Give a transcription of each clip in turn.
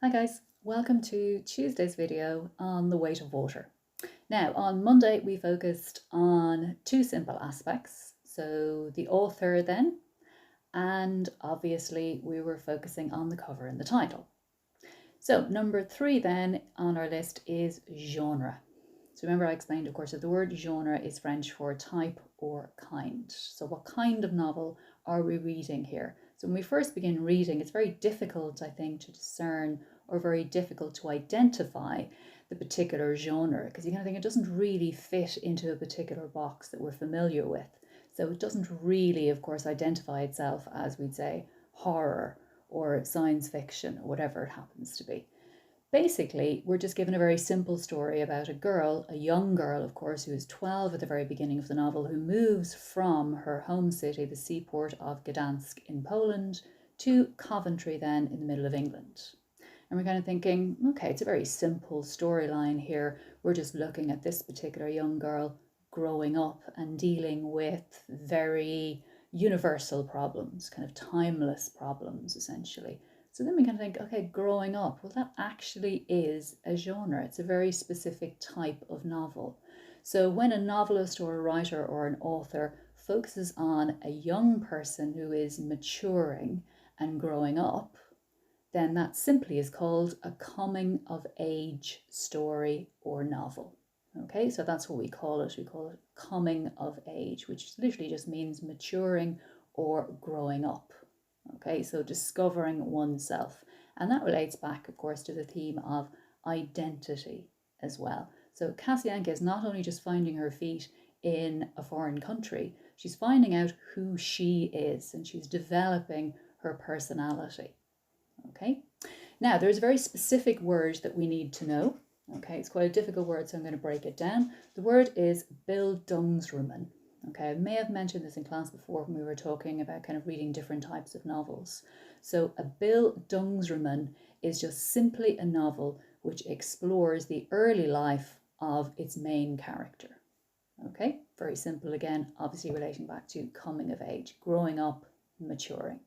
Hi guys, welcome to Tuesday's video on the weight of water. Now on Monday we focused on two simple aspects, so the author then, and obviously we were focusing on the cover and the title. So number 3 then on our list is genre. So remember I explained of course that the word genre is French for type or kind. So what kind of novel are we reading here? So when we first begin reading, it's very difficult, I think, to discern or very difficult to identify the particular genre because you kind of think it doesn't really fit into a particular box that we're familiar with. So it doesn't really, of course, identify itself as, we'd say, horror or science fiction or whatever it happens to be. Basically, we're just given a very simple story about a girl, a young girl, of course, who is 12 at the very beginning of the novel, who moves from her home city, the seaport of Gdansk in Poland, to Coventry, then in the middle of England. And we're kind of thinking, okay, it's a very simple storyline here. We're just looking at this particular young girl growing up and dealing with very universal problems, kind of timeless problems, essentially. So then we can think, okay, growing up, well, that actually is a genre. It's a very specific type of novel. So when a novelist or a writer or an author focuses on a young person who is maturing and growing up, then that simply is called a coming of age story or novel. Okay, so that's what we call it. We call it coming of age, which literally just means maturing or growing up. Okay, so discovering oneself. And that relates back, of course, to the theme of identity as well. So Kasianka is not only just finding her feet in a foreign country, she's finding out who she is and she's developing her personality. Okay, now there's a very specific word that we need to know. Okay, it's quite a difficult word, so I'm going to break it down. The word is Bildungsroman. Okay, I may have mentioned this in class before when we were talking about kind of reading different types of novels. So a Bildungsroman is just simply a novel which explores the early life of its main character. Okay, very simple again, obviously relating back to coming of age, growing up, maturing.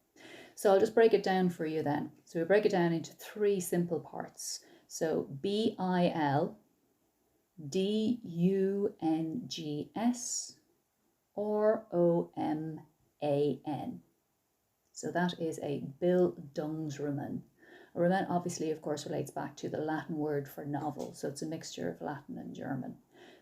So I'll just break it down for you then. So we break it down into three simple parts. So Bildungs or Oman. So that is a Bildungsroman. A roman obviously, of course, relates back to the Latin word for novel. So it's a mixture of Latin and German.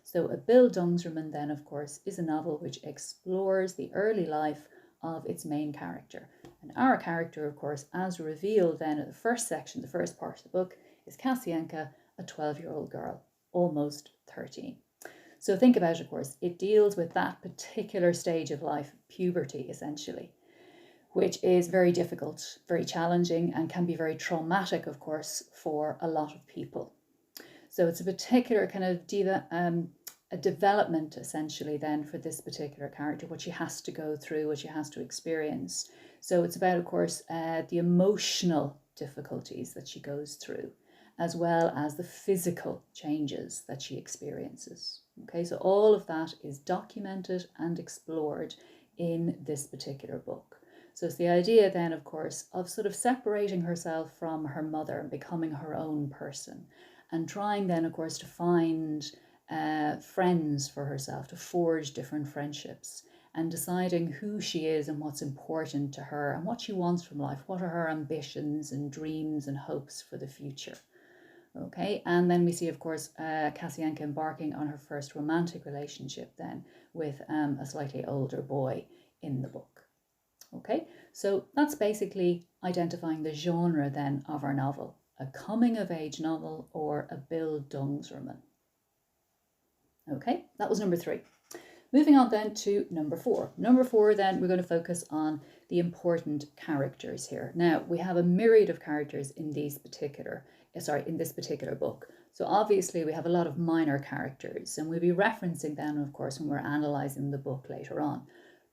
So a Bildungsroman then, of course, is a novel which explores the early life of its main character. And our character, of course, as revealed then in the first section, the first part of the book, is Kasianka, a 12-year-old girl, almost 13. So think about it, of course, it deals with that particular stage of life, puberty essentially, which is very difficult, very challenging, and can be very traumatic, of course, for a lot of people. So it's a particular kind of a development essentially then for this particular character, what she has to go through, what she has to experience. So it's about, of course, the emotional difficulties that she goes through, as well as the physical changes that she experiences. Okay, so all of that is documented and explored in this particular book. So it's the idea then, of course, of sort of separating herself from her mother and becoming her own person, and trying then, of course, to find friends for herself, to forge different friendships, and deciding who she is and what's important to her and what she wants from life. What are her ambitions and dreams and hopes for the future? Okay, and then we see, of course, Kasianka embarking on her first romantic relationship then with a slightly older boy in the book. Okay, so that's basically identifying the genre then of our novel, a coming of age novel or a Bildungsroman. Okay, that was number 3. Moving on then to number 4. Number 4 then we're going to focus on the important characters here. Now we have a myriad of characters in this particular book. So obviously we have a lot of minor characters and we'll be referencing them, of course, when we're analysing the book later on.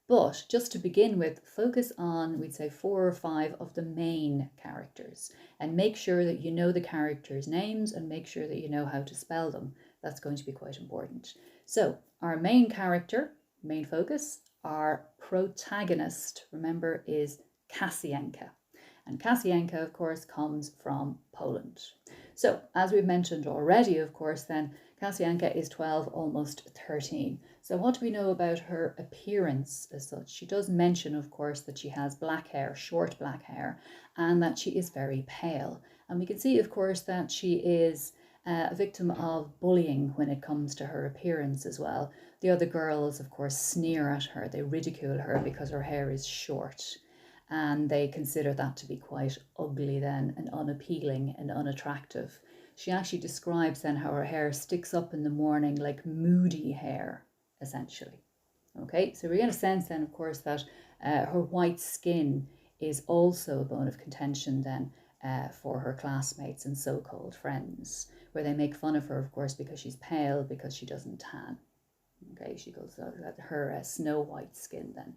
But just to begin with, focus on, we'd say, 4 or 5 of the main characters and make sure that you know the characters' names and make sure that you know how to spell them. That's going to be quite important. So our main character, main focus, our protagonist, remember, is Kasianka. And Kasienka, of course, comes from Poland. So, as we've mentioned already, of course, then Kasienka is 12, almost 13. So what do we know about her appearance as such? She does mention, of course, that she has black hair, short black hair, and that she is very pale. And we can see, of course, that she is a victim of bullying when it comes to her appearance as well. The other girls, of course, sneer at her. They ridicule her because her hair is short. And they consider that to be quite ugly then, and unappealing and unattractive. She actually describes then how her hair sticks up in the morning like moody hair, essentially. Okay, so we get a sense then, of course, that her white skin is also a bone of contention then for her classmates and so-called friends, where they make fun of her, of course, because she's pale, because she doesn't tan. Okay, she goes her snow white skin then.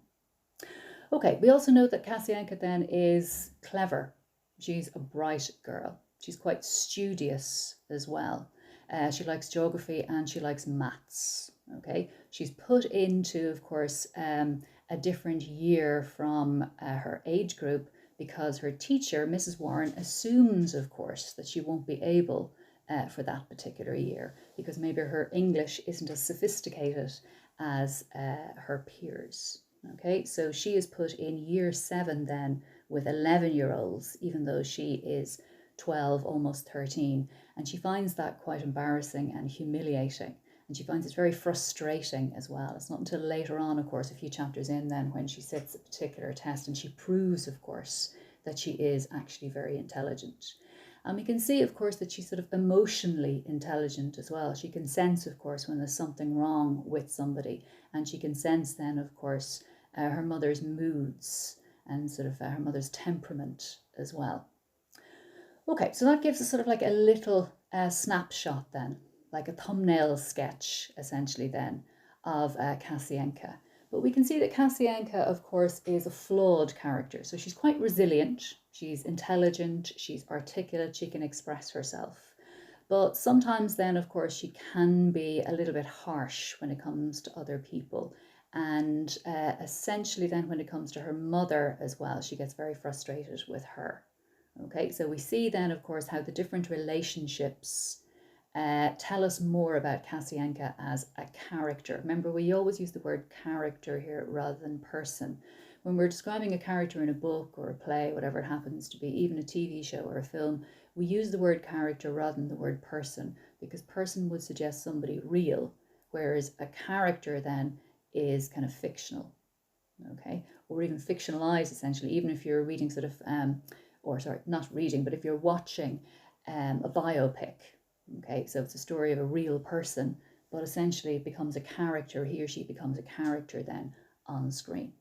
Okay, we also know that Kasienka then is clever. She's a bright girl. She's quite studious as well. She likes geography and she likes maths. Okay, she's put into, of course, a different year from her age group because her teacher, Mrs. Warren, assumes, of course, that she won't be able for that particular year because maybe her English isn't as sophisticated as her peers. Okay, so she is put in year 7 then with 11-year-olds, even though she is 12, almost 13. And she finds that quite embarrassing and humiliating. And she finds it very frustrating as well. It's not until later on, of course, a few chapters in then when she sits a particular test and she proves, of course, that she is actually very intelligent. And we can see, of course, that she's sort of emotionally intelligent as well. She can sense, of course, when there's something wrong with somebody. And she can sense then, of course, her mother's moods and sort of her mother's temperament as well. Okay, so that gives us sort of like a little snapshot then, like a thumbnail sketch essentially then of Kasienka. But we can see that Kasienka, of course, is a flawed character. So she's quite resilient, she's intelligent, she's articulate, she can express herself. But sometimes then, of course, she can be a little bit harsh when it comes to other people. And essentially then when it comes to her mother as well, she gets very frustrated with her. Okay, so we see then, of course, how the different relationships tell us more about Kasienka as a character. Remember, we always use the word character here rather than person. When we're describing a character in a book or a play, whatever it happens to be, even a TV show or a film, we use the word character rather than the word person, because person would suggest somebody real, whereas a character then is kind of fictional, okay, or even fictionalized essentially, even if you're reading sort of, or sorry, not reading, but if you're watching a biopic, okay, so it's a story of a real person, but essentially it becomes a character, he or she becomes a character then on screen.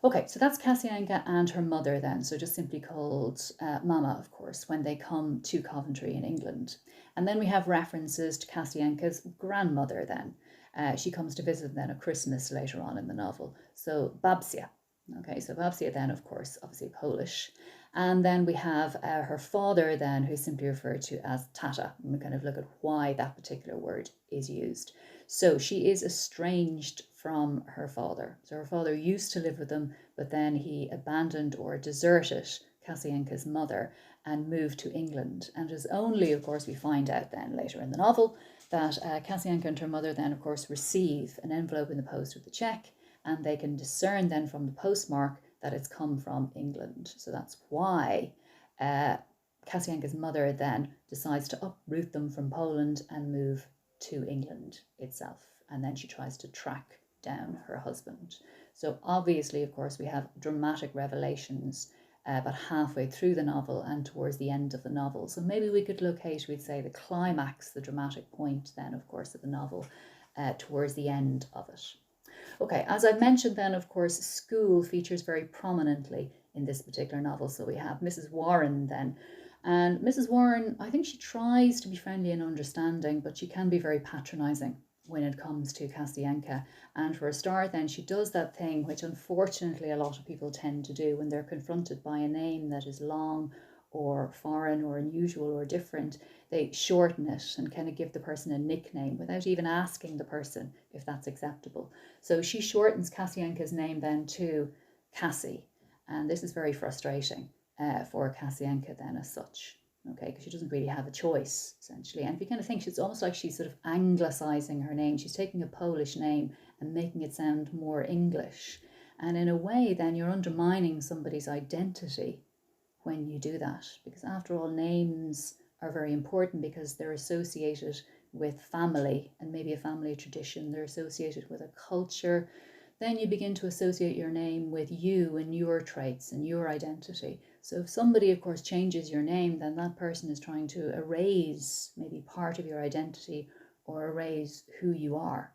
Okay, so that's Kasienka and her mother then, so just simply called Mama, of course, when they come to Coventry in England. And then we have references to Kasienka's grandmother then. She comes to visit then at Christmas later on in the novel. So Babcia. Okay, so Babcia then, of course, obviously Polish. And then we have her father then, who's simply referred to as Tata. And we kind of look at why that particular word is used. So she is estranged from her father. So her father used to live with them, but then he abandoned or deserted Kasienka's mother and moved to England. And it is only, of course, we find out then later in the novel that Kasienka and her mother then, of course, receive an envelope in the post with a check, and they can discern then from the postmark that it's come from England. So that's why Kasienka's mother then decides to uproot them from Poland and move to England itself. And then she tries to track down her husband. So obviously, of course, we have dramatic revelations about halfway through the novel and towards the end of the novel. So maybe we could locate, we'd say, the climax, the dramatic point then, of course, of the novel towards the end of it. Okay, as I mentioned then, of course, school features very prominently in this particular novel. So we have Mrs. Warren then. And Mrs. Warren, I think she tries to be friendly and understanding, but she can be very patronising when it comes to Kasienka. And for a start then, she does that thing which unfortunately a lot of people tend to do when they're confronted by a name that is long or foreign or unusual or different. They shorten it and kind of give the person a nickname without even asking the person if that's acceptable. So she shortens Kasienka's name then to Cassie, and this is very frustrating for Kasienka then as such. Okay, because she doesn't really have a choice, essentially. And if you kind of think, it's almost like she's sort of anglicizing her name. She's taking a Polish name and making it sound more English. And in a way, then you're undermining somebody's identity when you do that. Because after all, names are very important because they're associated with family and maybe a family tradition. They're associated with a culture. Then you begin to associate your name with you and your traits and your identity. So if somebody, of course, changes your name, then that person is trying to erase maybe part of your identity or erase who you are.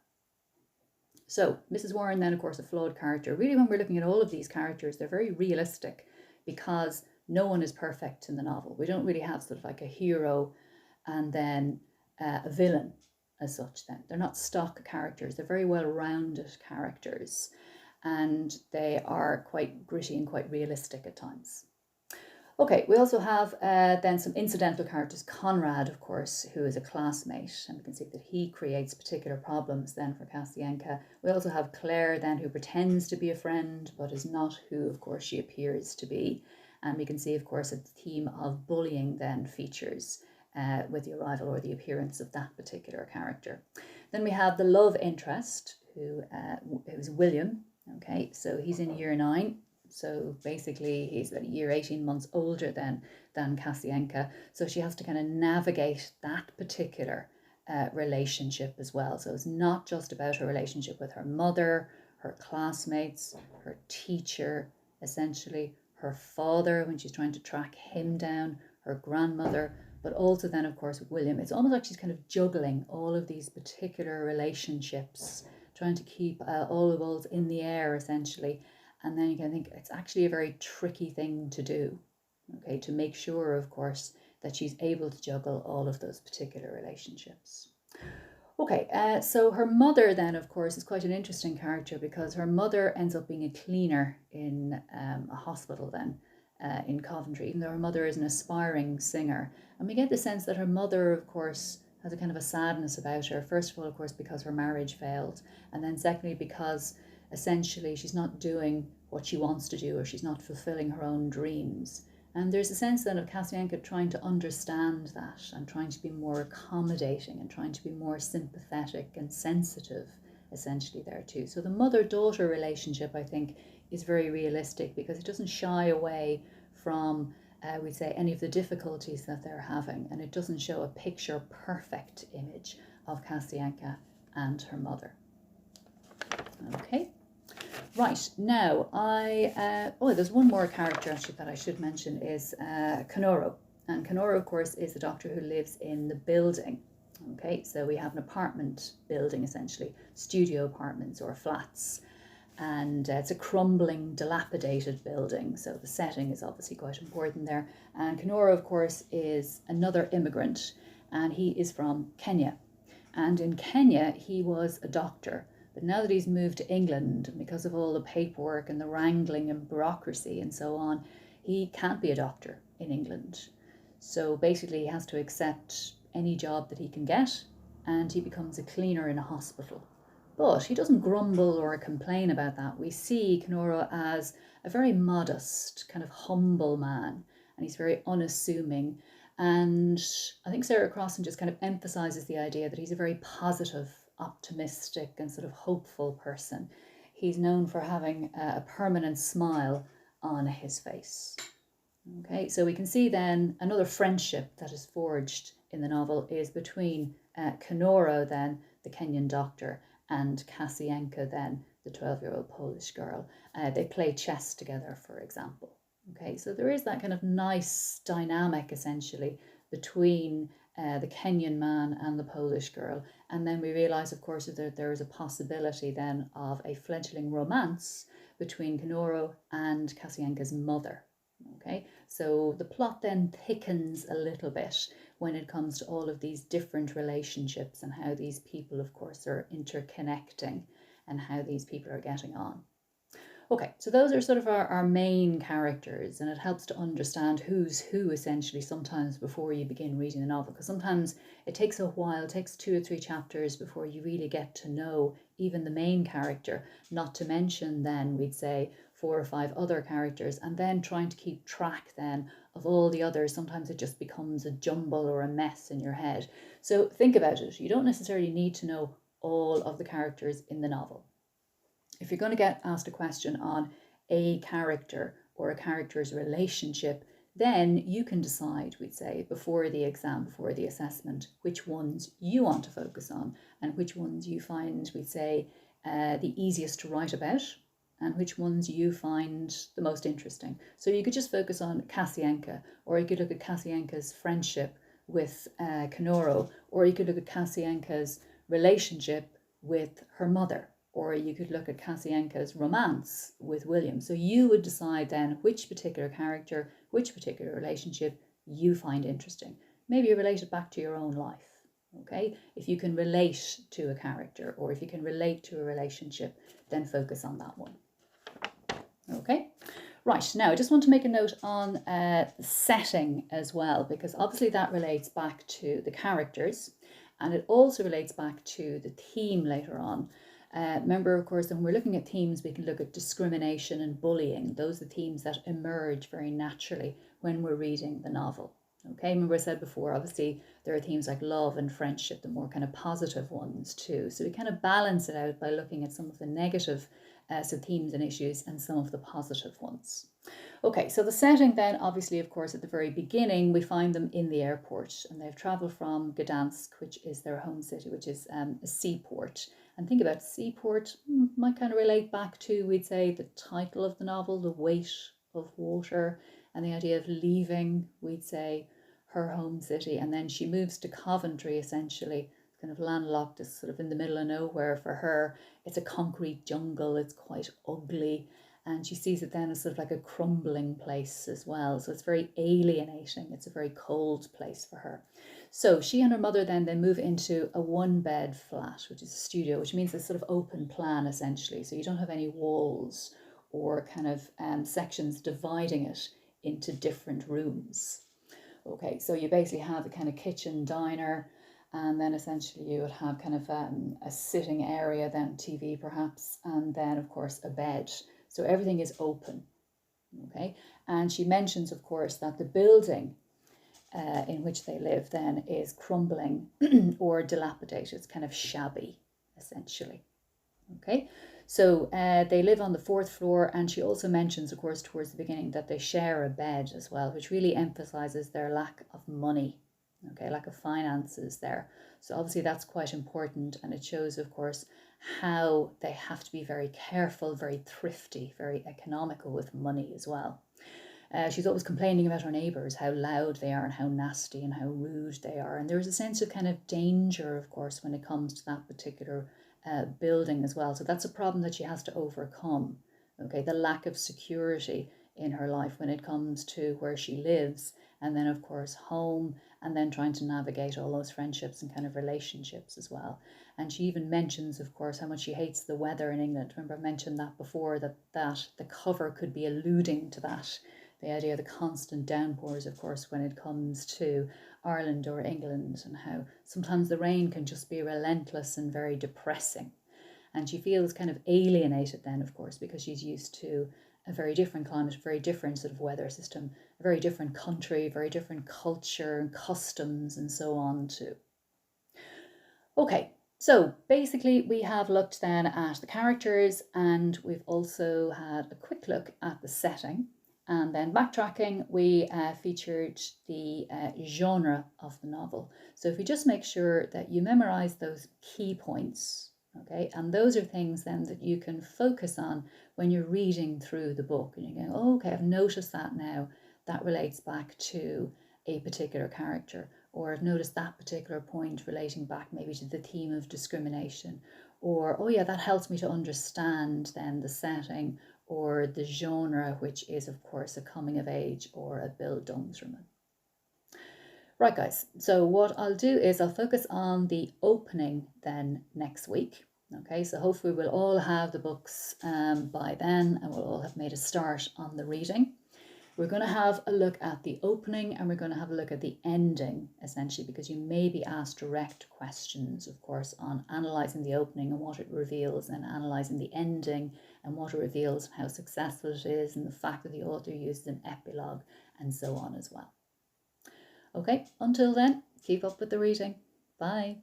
So Mrs. Warren then, of course, a flawed character. Really, when we're looking at all of these characters, they're very realistic because no one is perfect in the novel. We don't really have sort of like a hero and then a villain as such then. They're not stock characters. They're very well-rounded characters, and they are quite gritty and quite realistic at times. Okay, we also have then some incidental characters. Conrad, of course, who is a classmate, and we can see that he creates particular problems then for Kasienka. We also have Claire then, who pretends to be a friend, but is not who, of course, she appears to be. And we can see, of course, a theme of bullying then features with the arrival or the appearance of that particular character. Then we have the love interest, who's William. Okay, so he's in year 9. So basically he's about a year, 18 months older than Kasienka. So she has to kind of navigate that particular relationship as well. So it's not just about her relationship with her mother, her classmates, her teacher, essentially her father when she's trying to track him down, her grandmother, but also then, of course, William. It's almost like she's kind of juggling all of these particular relationships, trying to keep all the balls in the air, essentially. And then you can think it's actually a very tricky thing to do, okay, to make sure, of course, that she's able to juggle all of those particular relationships. Okay, so her mother then, of course, is quite an interesting character because her mother ends up being a cleaner in a hospital then in Coventry, even though her mother is an aspiring singer. And we get the sense that her mother, of course, has a kind of a sadness about her. First of all, of course, because her marriage failed. And then secondly, because essentially she's not doing what she wants to do, or she's not fulfilling her own dreams. And there's a sense then of Kasienka trying to understand that and trying to be more accommodating and trying to be more sympathetic and sensitive, essentially, there too. So the mother-daughter relationship, I think, is very realistic because it doesn't shy away from, we'd say, any of the difficulties that they're having, and it doesn't show a picture perfect image of Kasienka and her mother. Okay. Right, now there's one more character actually that I should mention is Kenoro. And Kenoro, of course, is the doctor who lives in the building. Okay, so we have an apartment building, essentially, studio apartments or flats. And it's a crumbling, dilapidated building. So the setting is obviously quite important there. And Kenoro, of course, is another immigrant, and he is from Kenya. And in Kenya, he was a doctor. But now that he's moved to England, because of all the paperwork and the wrangling and bureaucracy and so on, he can't be a doctor in England. So basically he has to accept any job that he can get, and he becomes a cleaner in a hospital. But he doesn't grumble or complain about that. We see Kenoro as a very modest, kind of humble man, and he's very unassuming. And I think Sarah Crossan just kind of emphasizes the idea that he's a very positive, optimistic and sort of hopeful person. He's known for having a permanent smile on his face. Okay, so we can see then another friendship that is forged in the novel is between Kenoro then, the Kenyan doctor, and Kasienka then, the 12-year-old Polish girl. They play chess together, for example. Okay, so there is that kind of nice dynamic essentially between the Kenyan man and the Polish girl. And then we realise, of course, that there is a possibility then of a fledgling romance between Kenoro and Kasienka's mother. Okay, so the plot then thickens a little bit when it comes to all of these different relationships and how these people, of course, are interconnecting and how these people are getting on. Okay, so those are sort of our main characters, and it helps to understand who's who essentially sometimes before you begin reading the novel, because sometimes it takes a while, it takes 2 or 3 chapters before you really get to know even the main character, not to mention then we'd say 4 or 5 other characters, and then trying to keep track then of all the others. Sometimes it just becomes a jumble or a mess in your head. So think about it. You don't necessarily need to know all of the characters in the novel. If you're going to get asked a question on a character or a character's relationship, then you can decide, we'd say, before the exam, before the assessment, which ones you want to focus on and which ones you find, we'd say, the easiest to write about and which ones you find the most interesting. So you could just focus on Kasienka, or you could look at Kasienka's friendship with Kenoro, or you could look at Kasienka's relationship with her mother, or you could look at Kasienka's romance with William. So you would decide then which particular character, which particular relationship you find interesting. Maybe relate it back to your own life. Okay, if you can relate to a character or if you can relate to a relationship, then focus on that one. Okay, right, now I just want to make a note on the setting as well, because obviously that relates back to the characters and it also relates back to the theme later on. Remember, of course, when we're looking at themes, we can look at discrimination and bullying. Those are the themes that emerge very naturally when we're reading the novel. Okay, remember I said before, obviously there are themes like love and friendship, the more kind of positive ones too. So we kind of balance it out by looking at some of the negative themes and issues and some of the positive ones. Okay, so the setting then, obviously, of course, at the very beginning, we find them in the airport and they've travelled from Gdansk, which is their home city, which is a seaport. And think about seaport, might kind of relate back to, we'd say, the title of the novel, The Weight of Water, and the idea of leaving, we'd say, her home city. And then she moves to Coventry, essentially, kind of landlocked, is sort of in the middle of nowhere for her. It's a concrete jungle, it's quite ugly. And she sees it then as sort of like a crumbling place as well. So it's very alienating. It's a very cold place for her. So she and her mother then they move into a 1-bed flat, which is a studio, which means a sort of open plan essentially. So you don't have any walls or kind of sections dividing it into different rooms. Okay, so you basically have a kind of kitchen diner, and then essentially you would have kind of a sitting area, then TV perhaps, and then of course a bed. So everything is open. Okay, and she mentions, of course, that the building in which they live then is crumbling or dilapidated. It's kind of shabby, essentially. Okay, so they live on the 4th floor, and she also mentions, of course, towards the beginning that they share a bed as well, which really emphasizes their lack of money, okay, lack of finances there. So obviously that's quite important, and it shows, of course, how they have to be very careful, very thrifty, very economical with money as well. She's always complaining about her neighbours, how loud they are and how nasty and how rude they are. And there's a sense of kind of danger, of course, when it comes to that particular building as well. So that's a problem that she has to overcome. Okay, the lack of security in her life when it comes to where she lives, and then of course home, and then trying to navigate all those friendships and kind of relationships as well. And she even mentions, of course, how much she hates the weather in England. Remember I mentioned that before, that the cover could be alluding to that. The idea of the constant downpours, of course, when it comes to Ireland or England, and how sometimes the rain can just be relentless and very depressing. And she feels kind of alienated then, of course, because she's used to a very different climate, a very different sort of weather system, a very different country, very different culture and customs and so on too. Okay, so basically we have looked then at the characters, and we've also had a quick look at the setting. And then backtracking, we featured the genre of the novel. So if you just make sure that you memorize those key points, okay, and those are things then that you can focus on when you're reading through the book, and you're going, oh, okay, I've noticed that now, that relates back to a particular character, or I've noticed that particular point relating back maybe to the theme of discrimination, or, oh yeah, that helps me to understand then the setting, or the genre, which is of course a coming of age or a bildungsroman. Right guys, so what I'll do is I'll focus on the opening then next week. Okay, so hopefully we'll all have the books by then, and we'll all have made a start on the reading. We're going to have a look at the opening and we're going to have a look at the ending, essentially, because you may be asked direct questions, of course, on analysing the opening and what it reveals, and analysing the ending and what it reveals, and how successful it is, and the fact that the author uses an epilogue, and so on as well. Okay, until then, keep up with the reading. Bye.